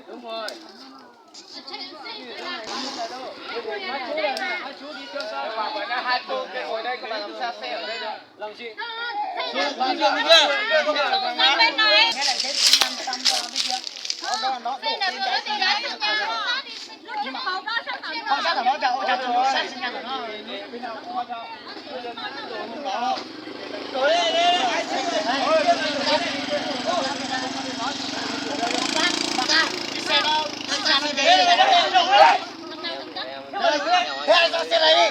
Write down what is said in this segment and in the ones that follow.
Đúng rồi. Hai chú đi theo sau. Mà bữa nay hai cô cái ngồi đây các bạn làm sao xe ở đây được? Làm gì? Bên này. Nhưng mà không sao nó chào sát sinh nhật của nó. Tới đây. Xe đâu? Thằng này về. Thế ra xe này đi.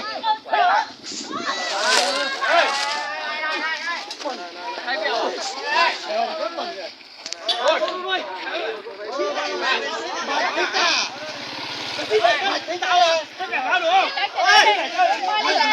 Tính tao rồi. Tất cả phá được không? Bây giờ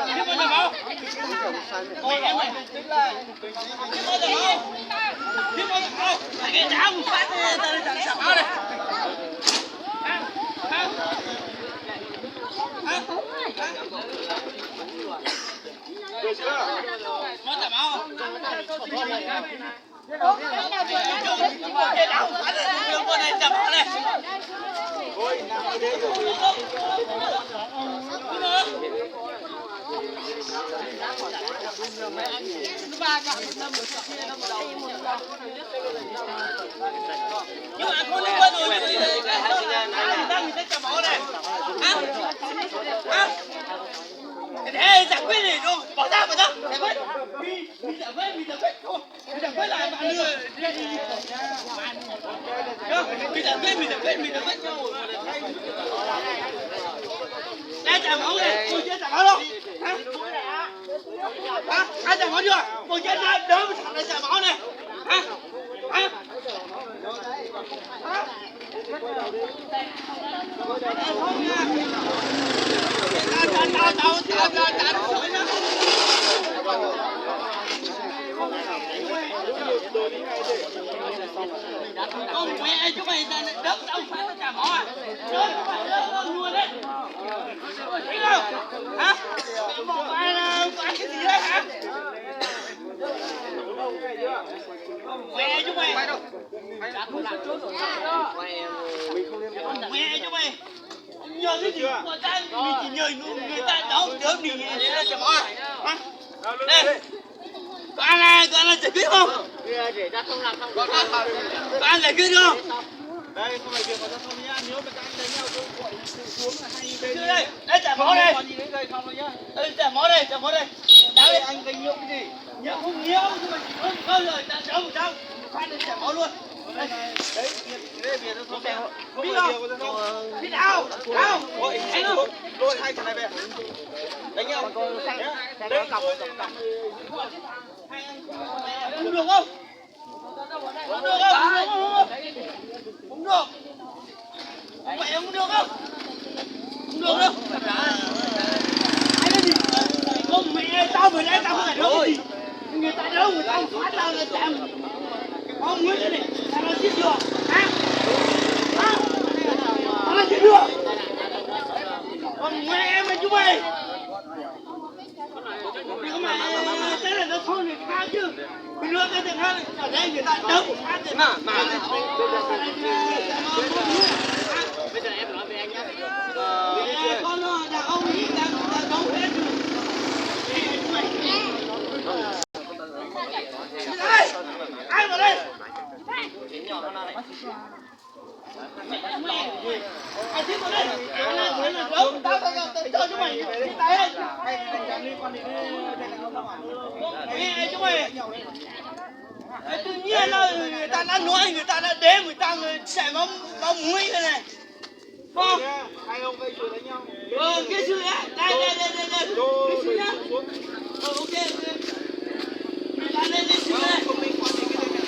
nếu mà mình không ôi em này tính là cái cháo một phát ta đi chặt áo này. Được chưa? Nó chặt áo không? Cái áo một phát này, đường con này chặt áo này. Ôi, nằm ở đây rồi. Nhưng mà không liên quan rồi đang người ta chả bỏ này thế giải quyết gì đâu bỏ ra giải quyết mình giải quyết lại bạn lừa mình giải quyết đây chả máu này tôi chưa chả máu đâu hả ai chả máu chưa tôi chết ra đỡ mình thằng này chả máu này hả con mẹ chúng mày đớp đâu phải nó chả mỏ à đớp luôn đấy thấy không hả bỏ vai là cái gì đấy hả mẹ chúng mày mẹ chúng mày nhờ cái gì của ta mình chỉ nhờ người ta đâu đỡ mình để chả mỏ à đây có ai giải quyết không để ra không làm không có ai giải quyết không đây không phải việc của giao thông nhá nếu mà các anh đánh nhau tôi gọi xuống là hay bên đây đây trả máu đây còn gì đến đây không đâu nhá đây trả máu đây đấy anh gây nhiều cái gì nhiều không nhiều nhưng mà chỉ có lời ta chở một trăm phát đến trả máu luôn đấy đây biệt giao thông không biết không biết đâu gọi anh không lôi hai thằng này về đánh nhau đấy không được không Không được không? Không được. Mày không được không? Không được đâu. Ai nói gì? Không mẹ tao vừa nãy tao không phải đâu gì. Người ta đâu người ta phá tao lên tao. Không muốn cái này, tao nói chết chưa? Hả? Hả? Tao nói chết chưa? Còn mẹ mày chúng mày. Nhưng mà thế là nó thôi thì khác chứ. Bây giờ cái thằng khác ở đây người ta đấm một phát rồi mà. Bây giờ em nói với anh nhá. Con nó đàn ông ấy đang đấu hết rồi. Ai vào đây? Ai tiếp vào đây? Ai là đấu? Tao cho chúng mày đi tay ấy. Ê chúng mày. Tự nhiên là người ta đã nói, người ta đã đếm, người ta chạy máu muối cái này. Không? Hai ông gây sự đánh nhau. Cái sự á. Đây. Cái sự nhá. Ok. Lên sự này. Không liên quan đến cái này.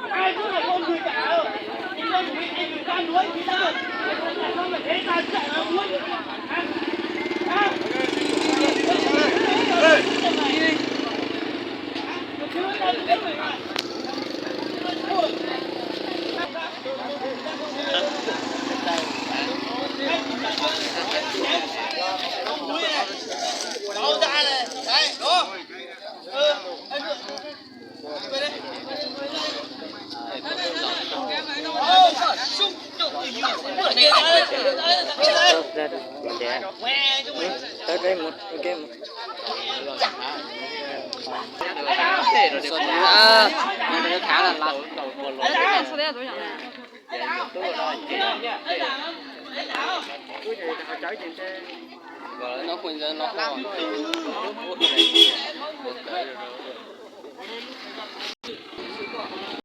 Ai cũng là con người cả. Nhưng mà người ta nuôi người ta. Không phải thế ta chạy nó nuôi. Đâu ra này, đấy, đó. Tới đây một cái một. Nó khá là lạnh. Nó khuyên dân nó không.